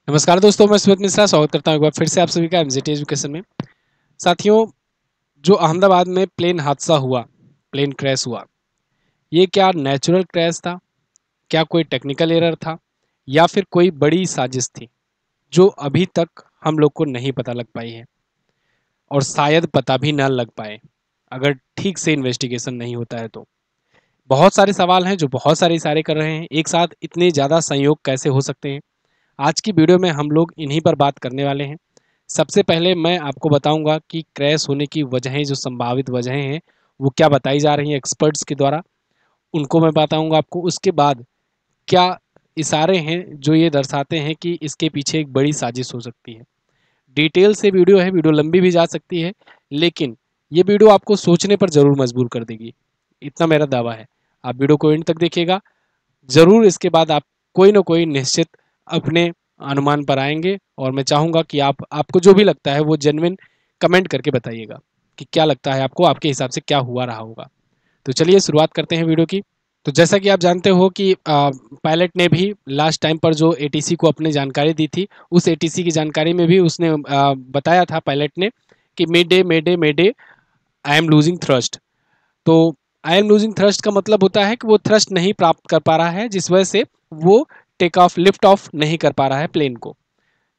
नमस्कार दोस्तों, मैं सुमित मिश्रा स्वागत करता हूं एक बार फिर से आप सभी का एमजेटी एजुकेशन में। साथियों, जो अहमदाबाद में प्लेन हादसा हुआ, प्लेन क्रैश हुआ, ये क्या नेचुरल क्रैश था, क्या कोई टेक्निकल एरर था या फिर कोई बड़ी साजिश थी जो अभी तक हम लोग को नहीं पता लग पाई है और शायद पता भी ना लग पाए अगर ठीक से इन्वेस्टिगेशन नहीं होता है तो। बहुत सारे सवाल हैं जो बहुत सारे इशारे कर रहे हैं, एक साथ इतने ज़्यादा संयोग कैसे हो सकते हैं। आज की वीडियो में हम लोग इन्हीं पर बात करने वाले हैं। सबसे पहले मैं आपको बताऊंगा कि क्रैश होने की वजहें, जो संभावित वजहें हैं, वो क्या बताई जा रही हैं एक्सपर्ट्स के द्वारा, उनको मैं बताऊंगा आपको। उसके बाद क्या इशारे हैं जो ये दर्शाते हैं कि इसके पीछे एक बड़ी साजिश हो सकती है। डिटेल से वीडियो है, वीडियो लंबी भी जा सकती है, लेकिन ये वीडियो आपको सोचने पर ज़रूर मजबूर कर देगी, इतना मेरा दावा है। आप वीडियो को एंड तक देखिएगा, ज़रूर इसके बाद आप कोई ना कोई निश्चित अपने अनुमान पर आएंगे और मैं चाहूँगा कि आपको जो भी लगता है वो जेन्युइन कमेंट करके बताइएगा कि क्या लगता है आपको, आपके हिसाब से क्या हुआ रहा होगा। तो चलिए शुरुआत करते हैं वीडियो की। तो जैसा कि आप जानते हो कि पायलट ने भी लास्ट टाइम पर जो एटीसी को अपनी जानकारी दी थी, उस एटीसी की जानकारी में भी उसने बताया था पायलट ने कि मेडे मेडे मेडे, आई एम लूजिंग थ्रस्ट। तो आई एम लूजिंग थ्रस्ट का मतलब होता है कि वो थ्रस्ट नहीं प्राप्त कर पा रहा है, जिस वजह से वो टेक ऑफ, लिफ्ट ऑफ नहीं कर पा रहा है प्लेन को।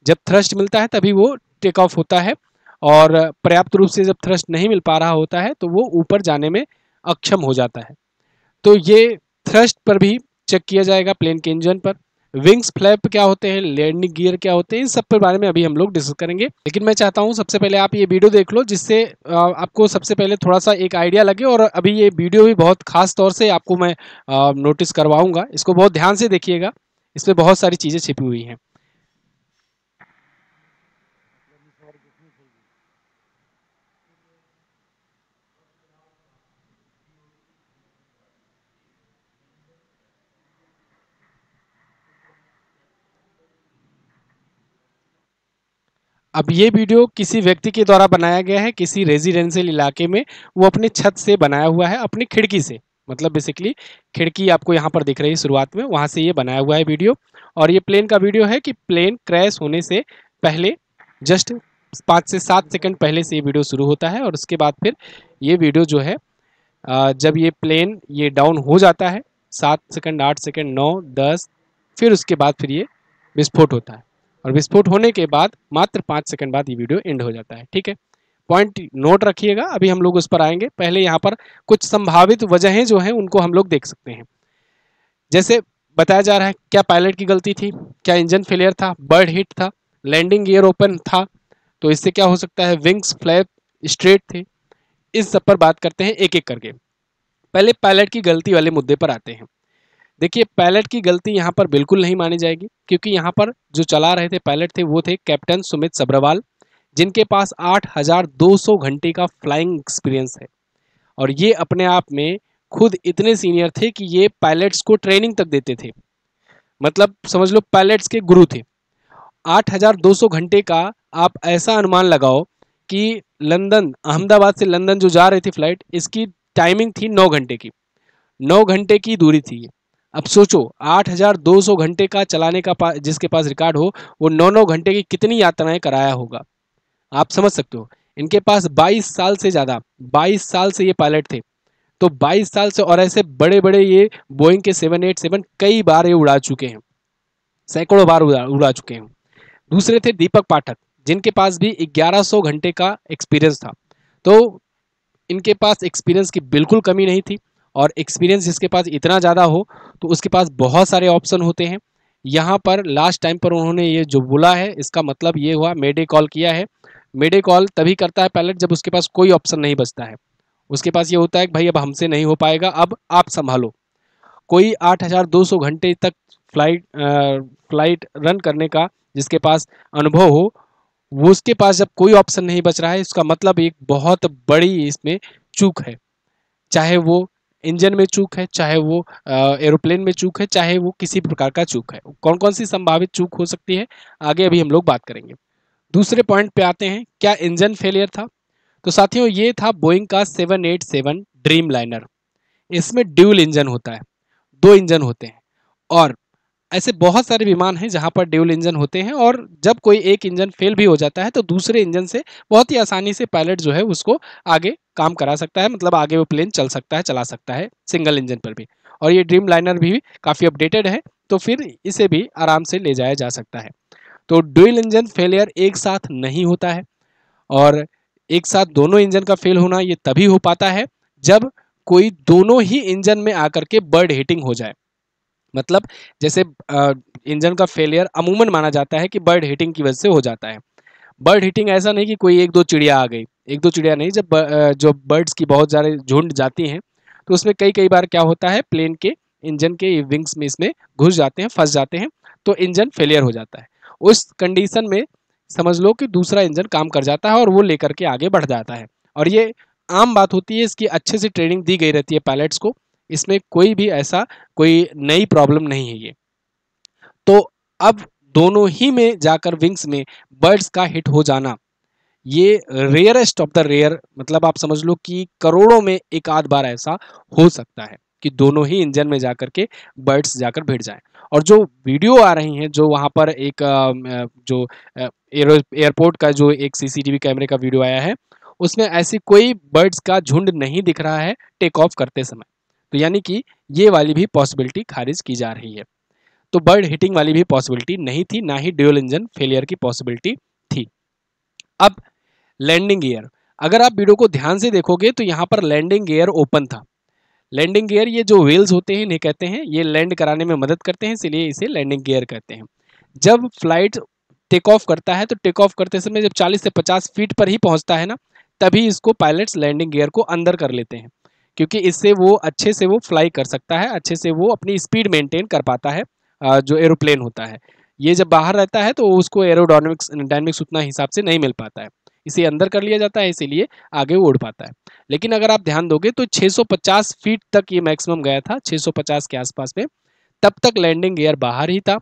जब थ्रस्ट मिलता है तभी वो टेक ऑफ होता है, और पर्याप्त रूप से जब थ्रस्ट नहीं मिल पा रहा होता है तो वो ऊपर जाने में अक्षम हो जाता है। तो ये थ्रस्ट पर भी चेक किया जाएगा, प्लेन के इंजन पर। विंग्स फ्लैप क्या होते हैं, लैंडिंग गियर क्या होते हैं, इन सब के बारे में अभी हम लोग डिस्कस करेंगे। लेकिन मैं चाहता हूं सबसे पहले आप ये वीडियो देख लो, जिससे आपको सबसे पहले थोड़ा सा एक आइडिया लगे। और अभी ये वीडियो भी बहुत खास तौर से आपको मैं नोटिस करवाऊंगा, इसको बहुत ध्यान से देखिएगा, इसमें बहुत सारी चीज़ें छिपी हुई हैं। अब ये वीडियो किसी व्यक्ति के द्वारा बनाया गया है, किसी रेजिडेंशियल इलाके में, वो अपने छत से बनाया हुआ है, अपनी खिड़की से। मतलब बेसिकली खिड़की आपको यहाँ पर दिख रही है शुरुआत में, वहाँ से ये बनाया हुआ है वीडियो। और ये प्लेन का वीडियो है कि प्लेन क्रैश होने से पहले जस्ट 5 से 7 सेकंड पहले से ये वीडियो शुरू होता है, और उसके बाद फिर ये वीडियो जो है जब ये प्लेन ये डाउन हो जाता है, 7 सेकंड, 8 सेकंड, 9, 10, फिर उसके बाद फिर ये विस्फोट होता है। और विस्फोट होने के बाद मात्र 5 सेकंड बाद ये वीडियो एंड हो जाता है। ठीक है, पॉइंट नोट रखिएगा, अभी हम लोग उस पर आएंगे। पहले यहाँ पर कुछ संभावित वजहें जो हैं उनको हम लोग देख सकते हैं। जैसे बताया जा रहा है, क्या पायलट की गलती थी, क्या इंजन फेलियर था, बर्ड हिट था, लैंडिंग गियर ओपन था, तो इससे क्या हो सकता है, विंग्स फ्लैप स्ट्रेट थे। इस सब पर बात करते हैं एक एक करके। पहले पायलट की गलती वाले मुद्दे पर आते हैं। देखिए, पायलट की गलती यहाँ पर बिल्कुल नहीं मानी जाएगी, क्योंकि यहाँ पर जो चला रहे थे पायलट थे वो थे कैप्टन सुमित सब्रवाल, जिनके पास 8,200 घंटे का फ्लाइंग एक्सपीरियंस है। और ये अपने आप में खुद इतने सीनियर थे कि ये पायलट्स को ट्रेनिंग तक देते थे। मतलब समझ लो पायलट्स के गुरु थे। 8,200 घंटे का आप ऐसा अनुमान लगाओ कि लंदन, अहमदाबाद से लंदन जो जा रही थी फ्लाइट, इसकी टाइमिंग थी 9 घंटे की। 9 घंटे की दूरी थी ये। अब सोचो, 8,200 घंटे का चलाने का जिसके पास रिकॉर्ड हो, वो 9 9 घंटे की कितनी यात्राएं कराया होगा, आप समझ सकते हो। इनके पास 22 साल से ज़्यादा, 22 साल से ये पायलट थे। तो 22 साल से, और ऐसे बड़े बड़े ये बोइंग के 787 कई बार ये उड़ा चुके हैं, सैकड़ों बार उड़ा चुके हैं। दूसरे थे दीपक पाठक, जिनके पास भी 1100 घंटे का एक्सपीरियंस था। तो इनके पास एक्सपीरियंस की बिल्कुल कमी नहीं थी। और एक्सपीरियंस जिसके पास इतना ज़्यादा हो तो उसके पास बहुत सारे ऑप्शन होते हैं। यहाँ पर लास्ट टाइम पर उन्होंने ये जो बोला है, इसका मतलब ये हुआ, मेडे कॉल किया है। मेडे कॉल तभी करता है पायलट जब उसके पास कोई ऑप्शन नहीं बचता है। उसके पास ये होता है कि भाई अब हमसे नहीं हो पाएगा, अब आप संभालो। कोई 8,200 घंटे तक फ्लाइट रन करने का जिसके पास अनुभव हो, वो उसके पास जब कोई ऑप्शन नहीं बच रहा है, इसका मतलब एक बहुत बड़ी इसमें चूक है। चाहे वो इंजन में चूक है, चाहे वो एरोप्लेन में चूक है, चाहे वो किसी प्रकार का चूक है। कौन कौन सी संभावित चूक हो सकती है, आगे अभी हम लोग बात करेंगे। दूसरे पॉइंट पे आते हैं, क्या इंजन फेलियर था। तो साथियों, ये था बोइंग का 787 ड्रीम लाइनर। इसमें ड्यूल इंजन होता है, दो इंजन होते हैं। और ऐसे बहुत सारे विमान हैं जहाँ पर ड्यूल इंजन होते हैं, और जब कोई एक इंजन फेल भी हो जाता है तो दूसरे इंजन से बहुत ही आसानी से पायलट जो है उसको आगे काम करा सकता है, मतलब आगे वो प्लेन चल सकता है, चला सकता है सिंगल इंजन पर भी। और ये ड्रीम लाइनर भी काफ़ी अपडेटेड है, तो फिर इसे भी आराम से ले जाया जा सकता है। तो ड्यूल इंजन फेलियर एक साथ नहीं होता है, और एक साथ दोनों इंजन का फेल होना ये तभी हो पाता है जब कोई दोनों ही इंजन में आकर के बर्ड हिटिंग हो जाए। मतलब जैसे इंजन का फेलियर अमूमन माना जाता है कि बर्ड हिटिंग की वजह से हो जाता है। बर्ड हिटिंग ऐसा नहीं कि कोई एक दो चिड़िया आ गई, एक दो चिड़िया नहीं, जब जो बर्ड्स की बहुत ज़्यादा झुंड जाती हैं तो उसमें कई कई बार क्या होता है, प्लेन के इंजन के विंग्स में इसमें घुस जाते हैं, फंस जाते हैं, तो इंजन फेलियर हो जाता है। उस कंडीशन में समझ लो कि दूसरा इंजन काम कर जाता है और वो लेकर के आगे बढ़ जाता है। और ये आम बात होती है, इसकी अच्छे से ट्रेनिंग दी गई रहती है पायलट्स को, इसमें कोई भी ऐसा कोई नई प्रॉब्लम नहीं है ये। तो अब दोनों ही में जाकर विंग्स में बर्ड्स का हिट हो जाना, ये रेयरेस्ट ऑफ द रेयर, मतलब आप समझ लो कि करोड़ों में एक आध बार ऐसा हो सकता है कि दोनों ही इंजन में जाकर के बर्ड्स जाकर भिड़ जाएं। और जो वीडियो आ रही हैं, जो वहां पर एक जो एयरपोर्ट का जो एक सीसीटीवी कैमरे का वीडियो आया है, उसमें ऐसी कोई बर्ड्स का झुंड नहीं दिख रहा है टेक ऑफ करते समय। तो यानी कि ये वाली भी पॉसिबिलिटी खारिज की जा रही है। तो बर्ड हिटिंग वाली भी पॉसिबिलिटी नहीं थी, ना ही ड्यूल इंजन फेलियर की पॉसिबिलिटी थी। अब लैंडिंग गियर, अगर आप वीडियो को ध्यान से देखोगे तो यहाँ पर लैंडिंग गियर ओपन था। लैंडिंग गियर, ये जो व्हील्स होते हैं इन्हें कहते हैं, ये लैंड कराने में मदद करते हैं, इसलिए इसे लैंडिंग गियर कहते हैं। जब फ्लाइट टेक ऑफ करता है तो टेक ऑफ करते समय जब 40 से 50 फीट पर ही पहुंचता है ना, तभी इसको पायलट्स लैंडिंग गियर को अंदर कर लेते हैं, क्योंकि इससे वो अच्छे से वो फ्लाई कर सकता है, अच्छे से वो अपनी स्पीड मेंटेन कर पाता है। जो एरोप्लेन होता है, ये जब बाहर रहता है तो उसको एरोडायनेमिक्स डायनेमिक्स उतना हिसाब से नहीं मिल पाता है, इसे अंदर कर लिया जाता है, इसीलिए आगे वो उड़ पाता है। लेकिन अगर आप ध्यान दोगे तो 650 फीट तक ये मैक्सिमम गया था, 650 के आसपास में, तब तक लैंडिंग गियर बाहर ही था,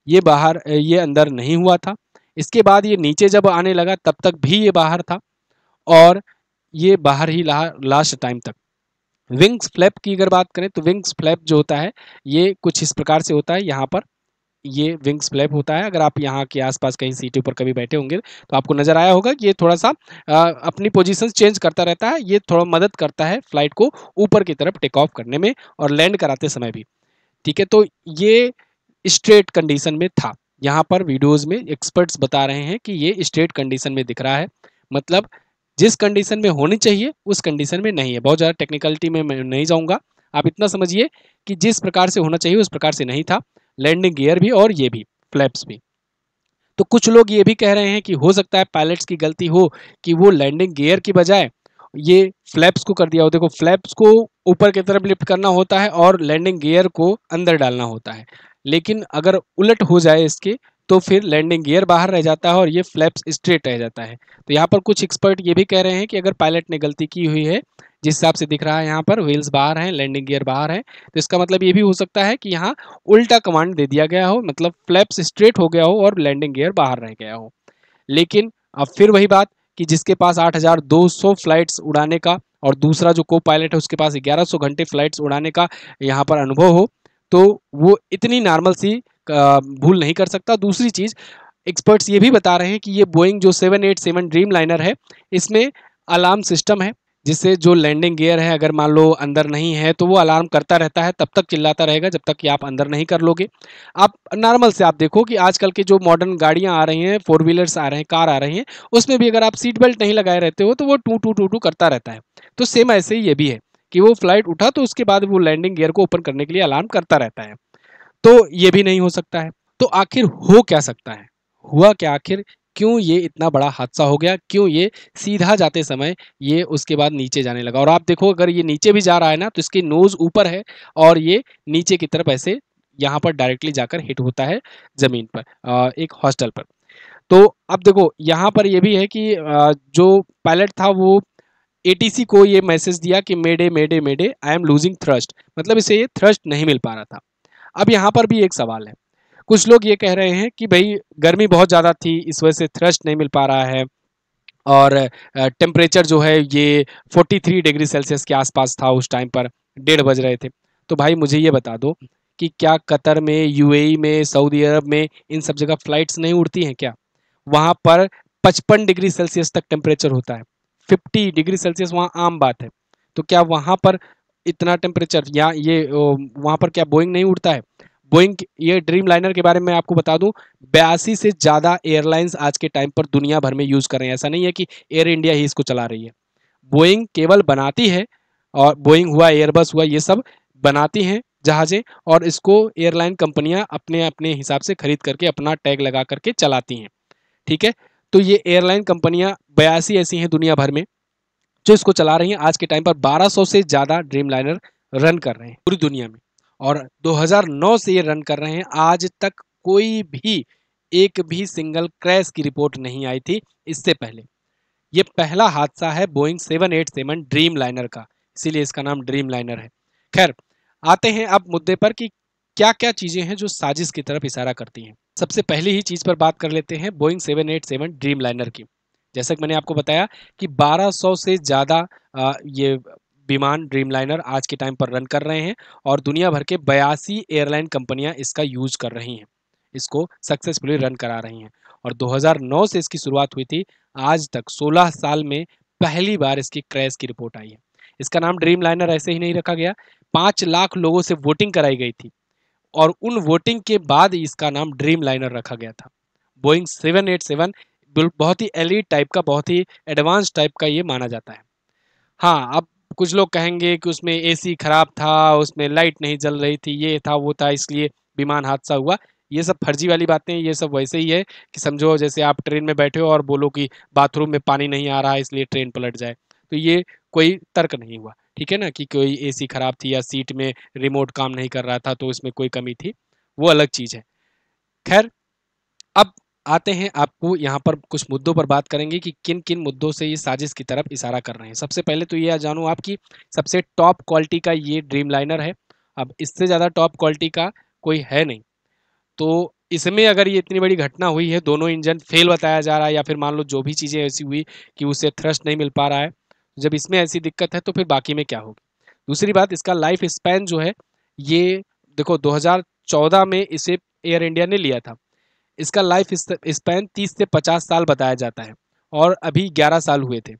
ये अंदर नहीं हुआ था। इसके बाद ये नीचे जब आने लगा तब तक भी ये बाहर था, और ये बाहर ही लास्ट टाइम तक। विंग्स फ्लैप की अगर बात करें तो विंग्स फ्लैप जो होता है ये कुछ इस प्रकार से होता है, यहाँ पर ये विंग्स फ्लैप होता है। अगर आप यहाँ के आसपास कहीं सीटों पर कभी बैठे होंगे तो आपको नजर आया होगा कि ये थोड़ा सा अपनी पोजीशन चेंज करता रहता है, ये थोड़ा मदद करता है फ्लाइट को ऊपर की तरफ टेक ऑफ करने में और लैंड कराते समय भी। ठीक है, तो ये स्ट्रेट कंडीशन में था। यहाँ पर वीडियोस में एक्सपर्ट्स बता रहे हैं कि ये स्ट्रेट कंडीशन में दिख रहा है, मतलब जिस कंडीशन में होनी चाहिए उस कंडीशन में नहीं है। बहुत ज़्यादा टेक्निकलिटी में मैं नहीं जाऊँगा, आप इतना समझिए कि जिस प्रकार से होना चाहिए उस प्रकार से नहीं था, लैंडिंग गियर भी और ये भी फ्लैप्स भी। तो कुछ लोग ये भी कह रहे हैं कि हो सकता है पायलट्स की गलती हो कि वो लैंडिंग गियर की बजाय ये फ्लैप्स को कर दिया हो। देखो, फ्लैप्स को ऊपर की तरफ लिफ्ट करना होता है और लैंडिंग गियर को अंदर डालना होता है, लेकिन अगर उलट हो जाए इसके तो फिर लैंडिंग गियर बाहर रह जाता है और ये फ्लैप्स स्ट्रेट रह जाता है। तो यहाँ पर कुछ एक्सपर्ट ये भी कह रहे हैं कि अगर पायलट ने गलती की हुई है, जिस हिसाब से दिख रहा है यहाँ पर व्हील्स बाहर हैं, लैंडिंग गियर बाहर है, तो इसका मतलब ये भी हो सकता है कि यहाँ उल्टा कमांड दे दिया गया हो, मतलब फ्लैप्स स्ट्रेट हो गया हो और लैंडिंग गियर बाहर रह गया हो। लेकिन अब फिर वही बात कि जिसके पास 8,200 फ्लाइट्स उड़ाने का और दूसरा जो को पायलट है उसके पास 1100 घंटे फ्लाइट्स उड़ाने का यहाँ पर अनुभव हो, तो वो इतनी नॉर्मल सी भूल नहीं कर सकता। दूसरी चीज़, एक्सपर्ट्स ये भी बता रहे हैं कि ये बोइंग जो 787 ड्रीम लाइनर है, इसमें अलार्म सिस्टम है, जिससे जो लैंडिंग गियर है अगर मान लो अंदर नहीं है तो वो अलार्म करता रहता है, तब तक चिल्लाता रहेगा जब तक कि आप अंदर नहीं कर लोगे। आप नॉर्मल से आप देखो कि आजकल के जो मॉडर्न गाड़ियां आ रही हैं, फोर व्हीलर्स आ रहे हैं, कार आ रही हैं, उसमें भी अगर आप सीट बेल्ट नहीं लगाए रहते हो तो वो टू टू टू टू करता रहता है। तो सेम ऐसे ही ये भी है कि वो फ्लाइट उठा तो उसके बाद वो लैंडिंग गियर को ओपन करने के लिए अलार्म करता रहता है। तो ये भी नहीं हो सकता है। तो आखिर हो क्या सकता है, हुआ क्या आखिर, क्यों ये इतना बड़ा हादसा हो गया, क्यों ये सीधा जाते समय ये उसके बाद नीचे जाने लगा। और आप देखो अगर ये नीचे भी जा रहा है ना तो इसकी नोज ऊपर है और ये नीचे की तरफ ऐसे यहाँ पर डायरेक्टली जाकर हिट होता है जमीन पर, एक हॉस्टल पर। तो अब देखो यहाँ पर ये भी है कि जो पायलट था वो एटीसी को ये मैसेज दिया कि मेडे मेडे मेडे, आई एम लूजिंग थ्रस्ट, मतलब इसे ये थ्रस्ट नहीं मिल पा रहा था। अब यहाँ पर भी एक सवाल है, कुछ लोग ये कह रहे हैं कि भाई गर्मी बहुत ज़्यादा थी इस वजह से थ्रस्ट नहीं मिल पा रहा है, और टेम्परेचर जो है ये 43 डिग्री सेल्सियस के आसपास था उस टाइम पर, 1:30 बज रहे थे। तो भाई मुझे ये बता दो कि क्या कतर में, यूएई में, सऊदी अरब में इन सब जगह फ्लाइट्स नहीं उड़ती हैं क्या? वहाँ पर 55 डिग्री सेल्सियस तक टेम्परेचर होता है। 50 डिग्री सेल्सियस वहाँ आम बात है। तो क्या वहाँ पर इतना टेम्परेचर, या ये वहाँ पर क्या बोइंग नहीं उड़ता है? बोइंग, ये ड्रीम लाइनर के बारे में आपको बता दूं, 82 से ज़्यादा एयरलाइंस आज के टाइम पर दुनिया भर में यूज़ कर रहे हैं। ऐसा नहीं है कि एयर इंडिया ही इसको चला रही है। बोइंग केवल बनाती है, और बोइंग हुआ, एयरबस हुआ, ये सब बनाती हैं जहाज़ें, और इसको एयरलाइन कंपनियां अपने अपने हिसाब से खरीद करके अपना टैग लगा करके चलाती हैं। ठीक है, तो ये एयरलाइन कंपनियां 82 ऐसी हैं दुनिया भर में जो इसको चला रही हैं। आज के टाइम पर 1200 से ज़्यादा ड्रीम लाइनर रन कर रहे हैं पूरी दुनिया में, और 2009 से ये रन कर रहे हैं। आज तक कोई भी एक भी सिंगल क्रैश की रिपोर्ट नहीं आई थी इससे पहले। ये पहला हादसा है बोइंग 787 ड्रीम लाइनर का, इसीलिए इसका नाम ड्रीम लाइनर है। खैर, आते हैं अब मुद्दे पर कि क्या क्या चीजें हैं जो साजिश की तरफ इशारा करती हैं। सबसे पहली ही चीज पर बात कर लेते हैं बोइंग 787 ड्रीम लाइनर की। जैसा कि मैंने आपको बताया कि 1200 से ज़्यादा ये विमान ड्रीम लाइनर आज के टाइम पर रन कर रहे हैं, और दुनिया भर के 82 एयरलाइन कंपनियां इसका यूज कर रही हैं, इसको सक्सेसफुली रन करा रही हैं। और 2009 से इसकी शुरुआत हुई थी, आज तक 16 साल में पहली बार इसकी क्रैश की रिपोर्ट आई है। इसका नाम ड्रीम लाइनर ऐसे ही नहीं रखा गया, 5 लाख लोगों से वोटिंग कराई गई थी, और उन वोटिंग के बाद इसका नाम ड्रीम लाइनर रखा गया था। बोइंग 787 बहुत ही एलीट टाइप का, बहुत ही एडवांस टाइप का ये माना जाता है। हाँ, अब कुछ लोग कहेंगे कि उसमें एसी खराब था, उसमें लाइट नहीं जल रही थी, ये था वो था, इसलिए विमान हादसा हुआ। ये सब फर्जी वाली बातें, ये सब वैसे ही है कि समझो जैसे आप ट्रेन में बैठे हो और बोलो कि बाथरूम में पानी नहीं आ रहा है इसलिए ट्रेन पलट जाए। तो ये कोई तर्क नहीं हुआ, ठीक है ना, कि कोई एसी खराब थी या सीट में रिमोट काम नहीं कर रहा था तो इसमें कोई कमी थी, वो अलग चीज़ है। खैर, अब आते हैं, आपको यहाँ पर कुछ मुद्दों पर बात करेंगे कि किन किन मुद्दों से ये साजिश की तरफ इशारा कर रहे हैं। सबसे पहले तो ये जानो आप कि सबसे टॉप क्वालिटी का ये ड्रीम लाइनर है। अब इससे ज़्यादा टॉप क्वालिटी का कोई है नहीं। तो इसमें अगर ये इतनी बड़ी घटना हुई है, दोनों इंजन फेल बताया जा रहा है, या फिर मान लो जो भी चीज़ें ऐसी हुई कि उसे थ्रस्ट नहीं मिल पा रहा है, जब इसमें ऐसी दिक्कत है तो फिर बाकी में क्या होगी। दूसरी बात, इसका लाइफ स्पैन जो है, ये देखो 2014 में इसे एयर इंडिया ने लिया था। इसका लाइफ स्पैन 30 से 50 साल बताया जाता है, और अभी 11 साल हुए थे।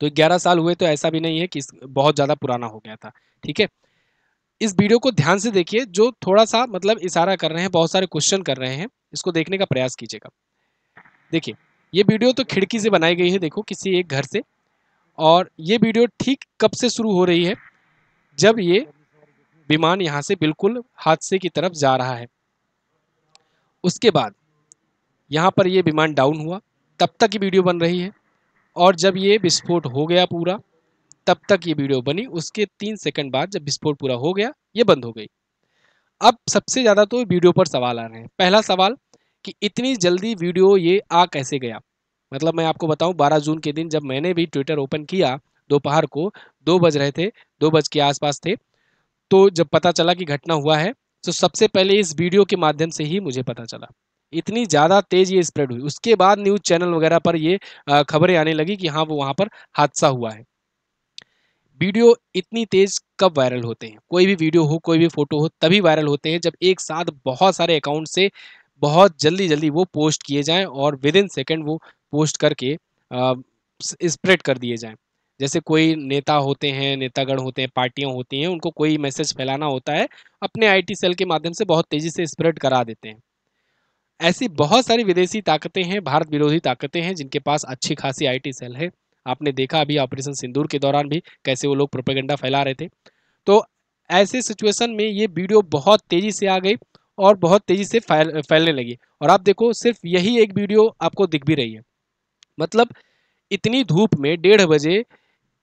तो 11 साल हुए तो ऐसा भी नहीं है कि बहुत ज़्यादा पुराना हो गया था। ठीक है, इस वीडियो को ध्यान से देखिए, जो थोड़ा सा मतलब इशारा कर रहे हैं, बहुत सारे क्वेश्चन कर रहे हैं, इसको देखने का प्रयास कीजिएगा। देखिए, ये वीडियो तो खिड़की से बनाई गई है, देखो किसी एक घर से, और ये वीडियो ठीक कब से शुरू हो रही है, जब ये विमान यहाँ से बिल्कुल हादसे की तरफ जा रहा है। उसके बाद यहाँ पर ये विमान डाउन हुआ, तब तक ये वीडियो बन रही है, और जब ये विस्फोट हो गया पूरा, तब तक ये वीडियो बनी। उसके 3 सेकंड बाद जब विस्फोट पूरा हो गया, ये बंद हो गई। अब सबसे ज़्यादा तो वीडियो पर सवाल आ रहे हैं। पहला सवाल कि इतनी जल्दी वीडियो ये आ कैसे गया। मतलब मैं आपको बताऊं, 12 जून के दिन जब मैंने भी ट्विटर ओपन किया, दोपहर को 2 बज रहे थे, 2 बज के आसपास थे, तो जब पता चला कि घटना हुआ है, तो सबसे पहले इस वीडियो के माध्यम से ही मुझे पता चला। इतनी ज़्यादा तेज़ ये स्प्रेड हुई। उसके बाद न्यूज़ चैनल वगैरह पर ये खबरें आने लगी कि हाँ, वो वहाँ पर हादसा हुआ है। वीडियो इतनी तेज कब वायरल होते हैं? कोई भी वीडियो हो, कोई भी फोटो हो, तभी वायरल होते हैं जब एक साथ बहुत सारे अकाउंट से बहुत जल्दी जल्दी वो पोस्ट किए जाएं, और विद इन सेकेंड वो पोस्ट करके स्प्रेड कर दिए जाएं। जैसे कोई नेता होते हैं, नेतागण होते हैं, पार्टियां होती हैं, उनको कोई मैसेज फैलाना होता है, अपने आईटी सेल के माध्यम से बहुत तेजी से स्प्रेड करा देते हैं। ऐसी बहुत सारी विदेशी ताकतें हैं, भारत विरोधी ताकतें हैं, जिनके पास अच्छी खासी आईटी सेल है। आपने देखा अभी ऑपरेशन सिंदूर के दौरान भी कैसे वो लोग प्रोपेगेंडा फैला रहे थे। तो ऐसे सिचुएशन में ये वीडियो बहुत तेजी से आ गई, और बहुत तेजी से फैलने लगी। और आप देखो, सिर्फ यही एक वीडियो आपको दिख भी रही है। मतलब इतनी धूप में 1:30 बजे,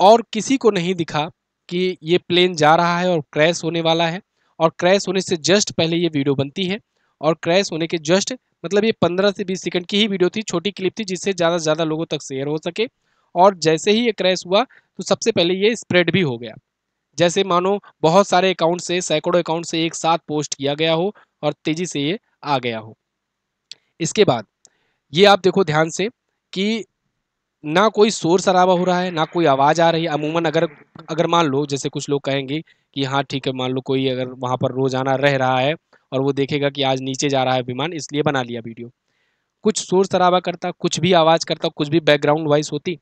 और किसी को नहीं दिखा कि ये प्लेन जा रहा है और क्रैश होने वाला है, और क्रैश होने से जस्ट पहले ये वीडियो बनती है, और क्रैश होने के जस्ट मतलब ये 15 से 20 सेकंड की ही वीडियो थी, छोटी क्लिप थी, जिससे ज़्यादा से ज़्यादा लोगों तक शेयर हो सके। और जैसे ही ये क्रैश हुआ, तो सबसे पहले ये स्प्रेड भी हो गया, जैसे मानो बहुत सारे अकाउंट से, सैकड़ों अकाउंट से एक साथ पोस्ट किया गया हो, और तेज़ी से ये आ गया हो। इसके बाद ये आप देखो ध्यान से कि ना कोई शोर शराबा हो रहा है, ना कोई आवाज़ आ रही है। अमूमन अगर अगर मान लो, जैसे कुछ लोग कहेंगे कि हाँ ठीक है, मान लो कोई अगर वहाँ पर रोज़ाना रह रहा है और वो देखेगा कि आज नीचे जा रहा है विमान, इसलिए बना लिया वीडियो। कुछ शोर-शराबा करता, कुछ भी आवाज़ करता, कुछ भी बैकग्राउंड वॉइस होती,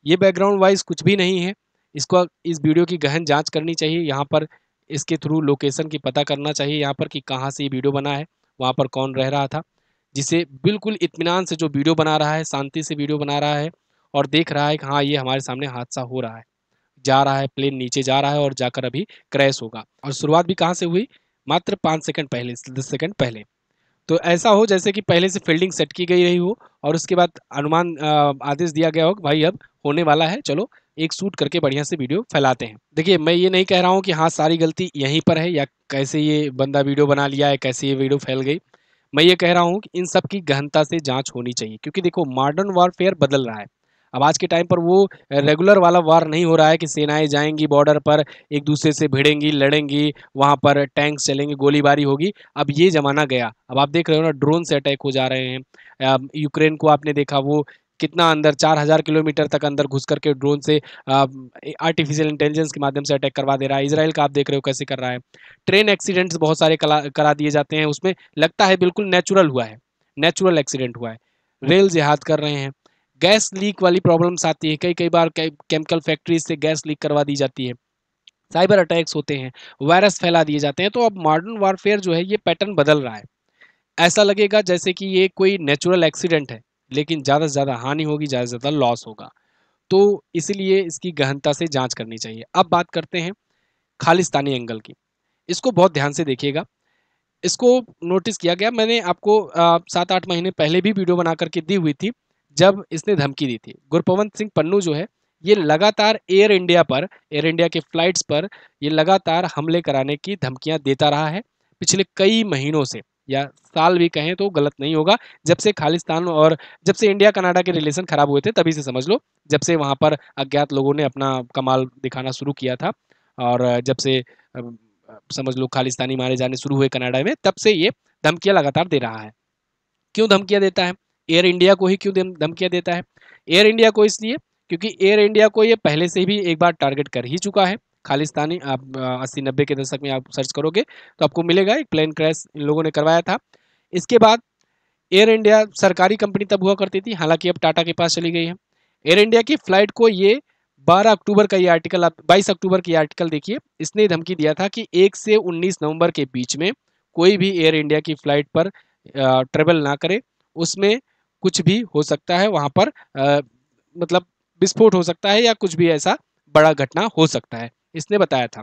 ये बैकग्राउंड वॉइस कुछ भी नहीं है। इसको इस वीडियो की गहन जाँच करनी चाहिए, यहाँ पर इसके थ्रू लोकेशन की पता करना चाहिए यहाँ पर कि कहाँ से ये वीडियो बना है, वहाँ पर कौन रह रहा था। जिसे बिल्कुल इत्मीनान से जो वीडियो बना रहा है, शांति से वीडियो बना रहा है और देख रहा है कि हाँ, ये हमारे सामने हादसा हो रहा है। जा रहा है, प्लेन नीचे जा रहा है और जाकर अभी क्रैश होगा। और शुरुआत भी कहाँ से हुई? मात्र 5 सेकंड पहले, 10 सेकंड पहले। तो ऐसा हो जैसे कि पहले से फ़ील्डिंग सेट की गई रही हो और उसके बाद अनुमान आदेश दिया गया हो कि भाई अब होने वाला है, चलो एक शूट करके बढ़िया से वीडियो फैलाते हैं। देखिए, मैं ये नहीं कह रहा हूँ कि हाँ, सारी गलती यहीं पर है या कैसे ये बंदा वीडियो बना लिया है, कैसे ये वीडियो फैल गई। मैं ये कह रहा हूँ कि इन सब की गहनता से जाँच होनी चाहिए क्योंकि देखो मॉडर्न वॉरफेयर बदल रहा है। अब आज के टाइम पर वो रेगुलर वाला वार नहीं हो रहा है कि सेनाएँ जाएँगी बॉर्डर पर, एक-दूसरे से भिड़ेंगी, लड़ेंगी, वहाँ पर टैंक्स चलेंगे, गोलीबारी होगी। अब ये ज़माना गया। अब आप देख रहे हो ना ड्रोन से अटैक हो जा रहे हैं। यूक्रेन को आपने देखा वो कितना अंदर 4000 किलोमीटर तक अंदर घुस कर के ड्रोन से आर्टिफिशियल इंटेलिजेंस के माध्यम से अटैक करवा दे रहा है। इज़राइल का आप देख रहे हो कैसे कर रहा है। ट्रेन एक्सीडेंट्स बहुत सारे करा दिए जाते हैं, उसमें लगता है बिल्कुल नेचुरल हुआ है, नेचुरल एक्सीडेंट हुआ है। रेल जिहाद कर रहे हैं। गैस लीक वाली प्रॉब्लम्स आती है, कई-कई बार केमिकल फैक्ट्रीज़ से गैस लीक करवा दी जाती है। साइबर अटैक्स होते हैं, वायरस फैला दिए जाते हैं, तो अब मॉडर्न वॉरफेयर जो है ये पैटर्न बदल रहा है। ऐसा लगेगा जैसे कि ये कोई नेचुरल एक्सीडेंट है, लेकिन ज़्यादा से ज़्यादा हानि होगी, ज़्यादा से ज़्यादा लॉस होगा। तो इसीलिए इसकी गहनता से जाँच करनी चाहिए। अब बात करते हैं खालिस्तानी एंगल की। इसको बहुत ध्यान से देखिएगा। इसको नोटिस किया गया, मैंने आपको 7-8 महीने पहले भी वीडियो बना कर के दी हुई थी, जब इसने धमकी दी थी। गुरपवंत सिंह पन्नू जो है, ये लगातार एयर इंडिया के फ्लाइट्स पर ये लगातार हमले कराने की धमकियाँ देता रहा है, पिछले कई महीनों से या साल भी कहें तो गलत नहीं होगा। जब से खालिस्तान और जब से इंडिया कनाडा के रिलेशन खराब हुए थे, तभी से समझ लो, जब से वहाँ पर अज्ञात लोगों ने अपना कमाल दिखाना शुरू किया था और जब से समझ लो खालिस्तानी मारे जाने शुरू हुए कनाडा में, तब से ये धमकियाँ लगातार दे रहा है। क्यों धमकियाँ देता है? एयर इंडिया को ही क्यों धमकियाँ देता है? एयर इंडिया को इसलिए क्योंकि एयर इंडिया को ये पहले से भी एक बार टारगेट कर ही चुका है। खालिस्तानी आप 80-90 के दशक में आप सर्च करोगे तो आपको मिलेगा, एक प्लेन क्रैश इन लोगों ने करवाया था। इसके बाद एयर इंडिया सरकारी कंपनी तब हुआ करती थी, हालाँकि अब टाटा के पास चली गई है। एयर इंडिया की फ्लाइट को ये 12 अक्टूबर का ये आर्टिकल, आप 22 अक्टूबर की आर्टिकल देखिए, इसने धमकी दिया था कि 1 से 19 नवंबर के बीच में कोई भी एयर इंडिया की फ्लाइट पर ट्रेवल ना करे। उसमें कुछ भी हो सकता है, वहाँ पर मतलब विस्फोट हो सकता है या कुछ भी ऐसा बड़ा घटना हो सकता है, इसने बताया था।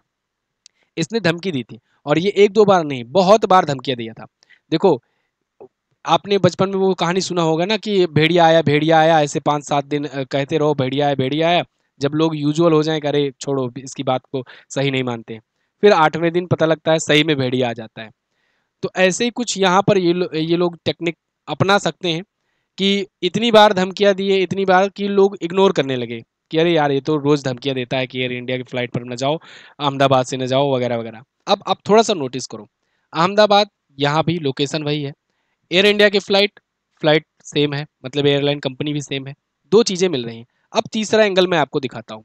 इसने धमकी दी थी और ये 1-2 बार नहीं, बहुत बार धमकियाँ दिया था। देखो, आपने बचपन में वो कहानी सुना होगा ना कि भेड़िया आया, ऐसे 5-7 दिन कहते रहो भेड़िया आया। जब लोग यूजुअल हो जाएँ कि अरे छोड़ो इसकी बात को सही नहीं मानते। फिर 8वें दिन पता लगता है सही में भेड़िया आ जाता है। तो ऐसे ही कुछ यहाँ पर ये लोग टेक्निक अपना सकते हैं कि इतनी बार धमकियाँ दिए, इतनी बार कि लोग इग्नोर करने लगे कि अरे यार ये तो रोज़ धमकियाँ देता है कि एयर इंडिया की फ्लाइट पर ना जाओ, अहमदाबाद से ना जाओ वगैरह-वगैरह। अब आप थोड़ा-सा नोटिस करो, अहमदाबाद यहाँ भी लोकेशन वही है। एयर इंडिया की फ्लाइट सेम है, मतलब एयरलाइन कंपनी भी सेम है। 2 चीज़ें मिल रही हैं। अब तीसरा एंगल मैं आपको दिखाता हूँ।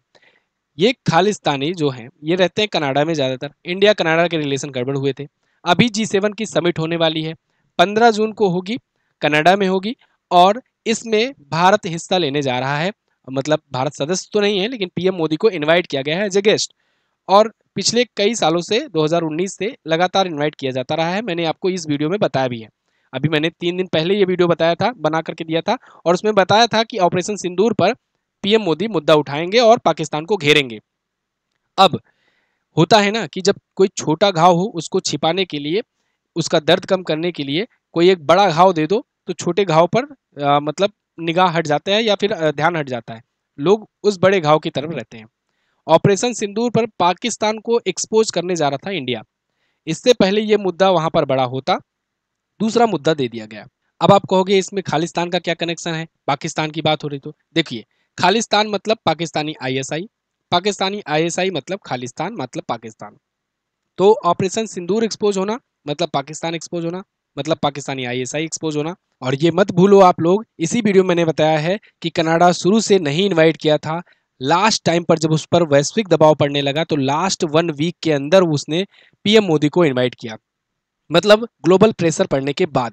ये खालिस्तानी जो हैं, ये रहते हैं कनाडा में ज़्यादातर। इंडिया कनाडा के रिलेशन गड़बड़ हुए थे। अभी G7 की समिट होने वाली है, 15 जून को होगी, कनाडा में होगी और इसमें भारत हिस्सा लेने जा रहा है। मतलब भारत सदस्य तो नहीं है, लेकिन पीएम मोदी को इनवाइट किया गया है एज़ अ गेस्ट और पिछले कई सालों से 2019 से लगातार इनवाइट किया जाता रहा है। मैंने आपको इस वीडियो में बताया भी है। अभी मैंने 3 दिन पहले ये वीडियो बताया था, बना करके दिया था और उसमें बताया था कि ऑपरेशन सिंदूर पर पीएम मोदी मुद्दा उठाएँगे और पाकिस्तान को घेरेंगे। अब होता है ना कि जब कोई छोटा घाव हो उसको छिपाने के लिए, उसका दर्द कम करने के लिए कोई एक बड़ा घाव दे दो तो छोटे घाव पर मतलब निगाह हट जाता है या फिर ध्यान हट जाता है। लोग उस बड़े घाव की तरफ रहते हैं। ऑपरेशन सिंदूर पर पाकिस्तान को एक्सपोज करने जा रहा था इंडिया। इससे पहले ये मुद्दा वहां पर बड़ा होता, दूसरा मुद्दा दे दिया गया। अब आप कहोगे इसमें खालिस्तान का क्या कनेक्शन है? पाकिस्तान की बात हो रही तो देखिए, खालिस्तान मतलब पाकिस्तानी आईएसआई, पाकिस्तानी आईएसआई मतलब खालिस्तान मतलब पाकिस्तान। तो ऑपरेशन सिंदूर एक्सपोज होना मतलब पाकिस्तान एक्सपोज होना, मतलब पाकिस्तानी आईएसआई एक्सपोज होना। और ये मत भूलो आप लोग, इसी वीडियो में मैंने बताया है कि कनाडा शुरू से नहीं इनवाइट किया था लास्ट टाइम पर जब उस पर वैश्विक दबाव पड़ने लगा तो लास्ट 1 वीक के अंदर उसने पीएम मोदी को इनवाइट किया। मतलब ग्लोबल प्रेशर पड़ने के बाद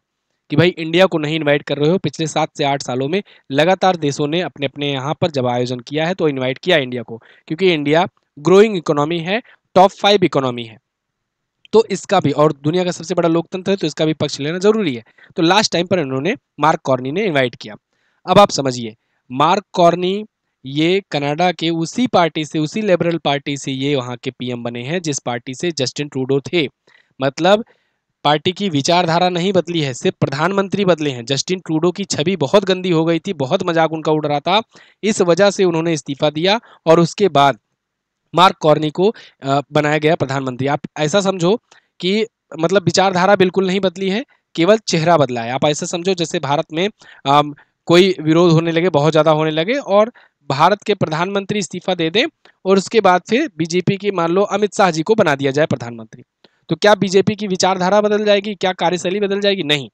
कि भाई इंडिया को नहीं इनवाइट कर रहे हो। पिछले 7 से 8 सालों में लगातार देशों ने अपने अपने यहाँ पर जब आयोजन किया है तो इनवाइट किया इंडिया को, क्योंकि इंडिया ग्रोइंग इकोनॉमी है, टॉप 5 इकोनॉमी है। तो इसका भी, और दुनिया का सबसे बड़ा लोकतंत्र है तो इसका भी पक्ष लेना जरूरी है। तो लास्ट टाइम पर इन्होंने मार्क कॉर्नी ने इनवाइट किया। अब आप समझिए, मार्क कॉर्नी ये कनाडा के उसी पार्टी से, उसी लिबरल पार्टी से ये वहाँ के पीएम बने हैं जिस पार्टी से जस्टिन ट्रूडो थे। मतलब पार्टी की विचारधारा नहीं बदली है, सिर्फ प्रधानमंत्री बदले हैं। जस्टिन ट्रूडो की छवि बहुत गंदी हो गई थी, बहुत मजाक उनका उड़ रहा था, इस वजह से उन्होंने इस्तीफा दिया और उसके बाद मार्क कॉर्नी को बनाया गया प्रधानमंत्री। आप ऐसा समझो कि मतलब विचारधारा बिल्कुल नहीं बदली है, केवल चेहरा बदला है। आप ऐसा समझो जैसे भारत में कोई विरोध होने लगे, बहुत ज़्यादा होने लगे, और भारत के प्रधानमंत्री इस्तीफा दे दें और उसके बाद फिर बीजेपी की मान लो अमित शाह जी को बना दिया जाए प्रधानमंत्री। तो क्या बीजेपी की विचारधारा बदल जाएगी? क्या कार्यशैली बदल जाएगी? नहीं।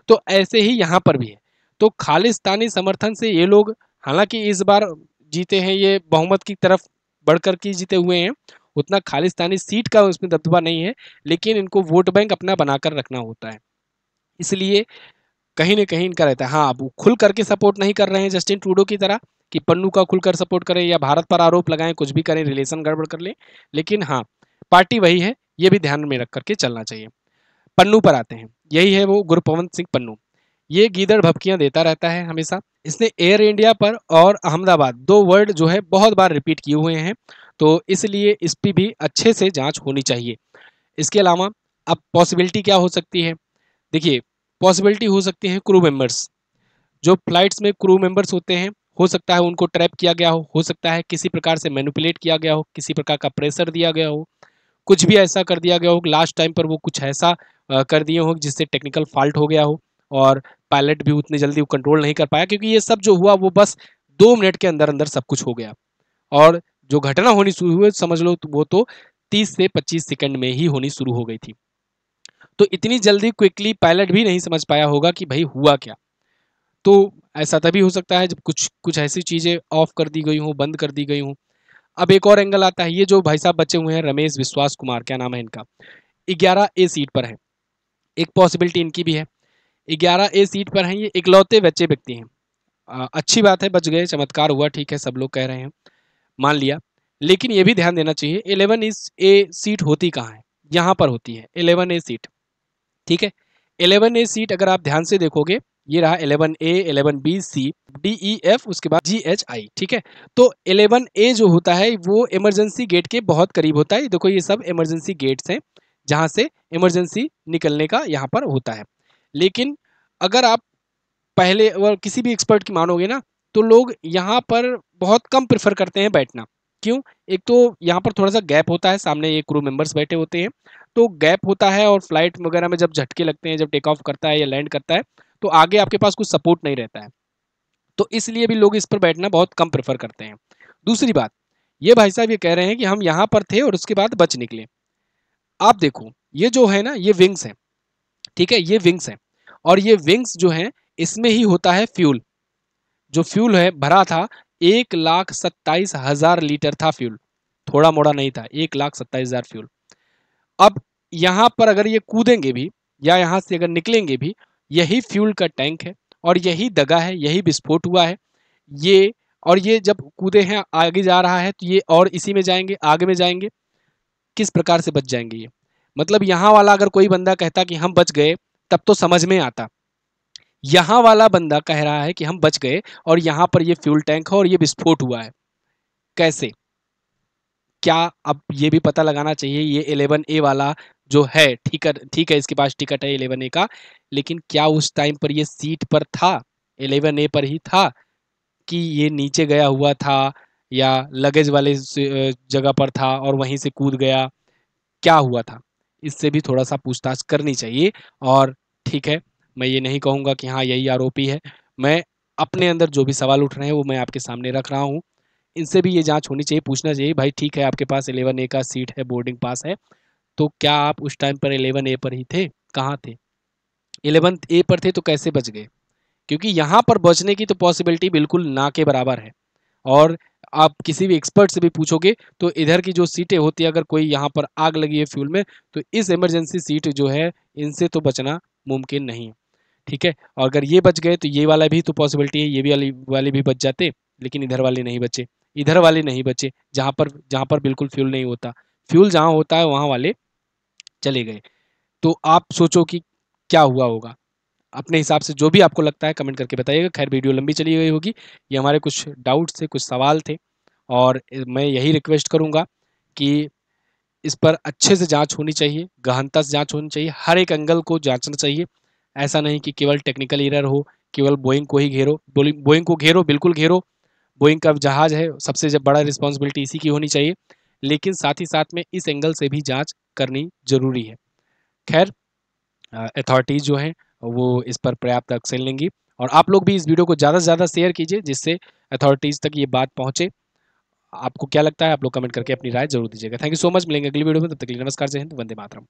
तो ऐसे ही यहाँ पर भी है। तो खालिस्तानी समर्थन से ये लोग, हालांकि इस बार जीते हैं, ये बहुमत की तरफ बढ़कर के जीते हुए हैं, उतना खालिस्तानी सीट का उसमें दबदबा नहीं है, लेकिन इनको वोट बैंक अपना बनाकर रखना होता है, इसलिए कहीं न कहीं इनका रहता है। हाँ, अब वो खुल करके सपोर्ट नहीं कर रहे हैं जस्टिन ट्रूडो की तरह कि पन्नू का खुलकर सपोर्ट करें या भारत पर आरोप लगाएं, कुछ भी करें, रिलेशन गड़बड़ कर लें, लेकिन हाँ, पार्टी वही है, ये भी ध्यान में रख करके चलना चाहिए। पन्नू पर आते हैं, यही है वो गुरपवंत सिंह पन्नू। ये गीदड़ भभकियां देता रहता है हमेशा। इसने एयर इंडिया पर और अहमदाबाद, दो वर्ड जो है बहुत बार रिपीट किए हुए हैं, तो इसलिए इस पर भी अच्छे से जांच होनी चाहिए। इसके अलावा अब पॉसिबिलिटी क्या हो सकती है? देखिए, पॉसिबिलिटी हो सकती है क्रू मेंबर्स, जो फ्लाइट्स में क्रू मेंबर्स होते हैं, हो सकता है उनको ट्रैप किया गया हो सकता है किसी प्रकार से मैनिपुलेट किया गया हो, किसी प्रकार का प्रेशर दिया गया हो, कुछ भी ऐसा कर दिया गया हो, लास्ट टाइम पर वो कुछ ऐसा कर दिए हो जिससे टेक्निकल फॉल्ट हो गया हो और पायलट भी उतनी जल्दी कंट्रोल नहीं कर पाया, क्योंकि ये सब जो हुआ वो बस 2 मिनट के अंदर अंदर सब कुछ हो गया। और जो घटना होनी शुरू हुई समझ लो तो वो तो 30 से 25 सेकंड में ही होनी शुरू हो गई थी। तो इतनी जल्दी क्विकली पायलट भी नहीं समझ पाया होगा कि भाई हुआ क्या। तो ऐसा तभी हो सकता है जब कुछ कुछ ऐसी चीजें ऑफ कर दी गई हों, बंद कर दी गई हों। अब एक और एंगल आता है, ये जो भाई साहब बचे हुए हैं रमेश विश्वास कुमार, क्या नाम है इनका, 11A सीट पर है, एक पॉसिबिलिटी इनकी भी है। 11A सीट पर हैं, ये इकलौते बच्चे व्यक्ति हैं। अच्छी बात है, बच गए, चमत्कार हुआ, ठीक है, सब लोग कह रहे हैं, मान लिया। लेकिन ये भी ध्यान देना चाहिए 11A सीट होती कहाँ है? यहाँ पर होती है 11A सीट, ठीक है। 11A सीट अगर आप ध्यान से देखोगे, ये रहा 11A, 11B, C, D, E, F, उसके बाद G, H, I, ठीक है। तो 11A जो होता है वो इमरजेंसी गेट के बहुत करीब होता है। देखो ये सब इमरजेंसी गेट्स हैं जहाँ से इमरजेंसी निकलने का यहाँ पर होता है। लेकिन अगर आप पहले और किसी भी एक्सपर्ट की मानोगे ना, तो लोग यहाँ पर बहुत कम प्रेफर करते हैं बैठना। क्यों? एक तो यहाँ पर थोड़ा सा गैप होता है, सामने ये क्रू मेंबर्स बैठे होते हैं, तो गैप होता है, और फ्लाइट वगैरह में जब झटके लगते हैं, जब टेक ऑफ करता है या लैंड करता है, तो आगे आपके पास कुछ सपोर्ट नहीं रहता है। तो इसलिए भी लोग इस पर बैठना बहुत कम प्रेफर करते हैं। दूसरी बात, ये भाई साहब ये कह रहे हैं कि हम यहाँ पर थे और उसके बाद बच निकले। आप देखो, ये जो है ना, ये विंग्स है, ठीक है, ये विंग्स है, और ये विंग्स जो है इसमें ही होता है फ्यूल। जो फ्यूल है भरा था, 1,27,000 लीटर था फ्यूल, थोड़ा मोड़ा नहीं था, 1,27,000 फ्यूल। अब यहाँ पर अगर ये कूदेंगे भी या यहाँ से अगर निकलेंगे भी, यही फ्यूल का टैंक है और यही दगा है, यही विस्फोट हुआ है ये। और ये जब कूदे हैं, आगे जा रहा है, तो ये और इसी में जाएंगे, आगे में जाएंगे, किस प्रकार से बच जाएंगे ये? मतलब यहाँ वाला अगर कोई बंदा कहता कि हम बच गए, तब तो समझ में आता। यहाँ वाला बंदा कह रहा है कि हम बच गए और यहाँ पर ये फ्यूल टैंक है और ये विस्फोट हुआ है, कैसे? क्या? अब ये भी पता लगाना चाहिए, ये 11A वाला जो है, ठीक है, इसके पास टिकट है 11A का, लेकिन क्या उस टाइम पर ये सीट पर था, 11A पर ही था, कि ये नीचे गया हुआ था या लगेज वाले जगह पर था और वहीं से कूद गया, क्या हुआ था? इससे भी थोड़ा सा पूछताछ करनी चाहिए। और ठीक है, मैं ये नहीं कहूँगा कि हाँ यही आरोपी है, मैं अपने अंदर जो भी सवाल उठ रहे हैं वो मैं आपके सामने रख रहा हूँ। इनसे भी ये जांच होनी चाहिए, पूछना चाहिए, भाई ठीक है आपके पास 11A का सीट है, बोर्डिंग पास है, तो क्या आप उस टाइम पर 11A पर ही थे? कहाँ थे? 11A पर थे तो कैसे बच गए? क्योंकि यहाँ पर बचने की तो पॉसिबिलिटी बिल्कुल ना के बराबर है। और आप किसी भी एक्सपर्ट से भी पूछोगे तो इधर की जो सीटें होती है, अगर कोई यहाँ पर आग लगी है फ्यूल में, तो इस इमरजेंसी सीट जो है इनसे तो बचना मुमकिन नहीं है। ठीक है, और अगर ये बच गए तो ये वाला भी तो पॉसिबिलिटी है, ये भी वाले भी बच जाते, लेकिन इधर वाले नहीं बचे, इधर वाले नहीं बचे, जहाँ पर बिल्कुल फ्यूल नहीं होता। फ्यूल जहाँ होता है वहाँ वाले चले गए। तो आप सोचो कि क्या हुआ होगा। अपने हिसाब से जो भी आपको लगता है कमेंट करके बताइएगा। खैर वीडियो लंबी चली गई होगी, ये हमारे कुछ डाउट्स थे, कुछ सवाल थे, और मैं यही रिक्वेस्ट करूँगा कि इस पर अच्छे से जांच होनी चाहिए, गहनता से जांच होनी चाहिए, हर एक एंगल को जांचना चाहिए। ऐसा नहीं कि केवल टेक्निकल एरर हो, केवल बोइंग को ही घेरो, बोइंग को घेरो, बिल्कुल घेरो। बोइंग का जहाज है, सबसे जब बड़ा रिस्पॉन्सिबिलिटी इसी की होनी चाहिए, लेकिन साथ ही साथ में इस एंगल से भी जांच करनी जरूरी है। खैर अथॉरिटीज़ जो हैं वो इस पर पर्याप्त एक्शन लेंगी, और आप लोग भी इस वीडियो को ज़्यादा से ज़्यादा शेयर कीजिए, जिससे अथॉरिटीज़ तक ये बात पहुँचे। आपको क्या लगता है, आप लोग कमेंट करके अपनी राय जरूर दीजिएगा। थैंक यू सो मच, मिलेंगे अगली वीडियो में, तब तक के लिए नमस्कार, जय हिंद, वंदे मातरम।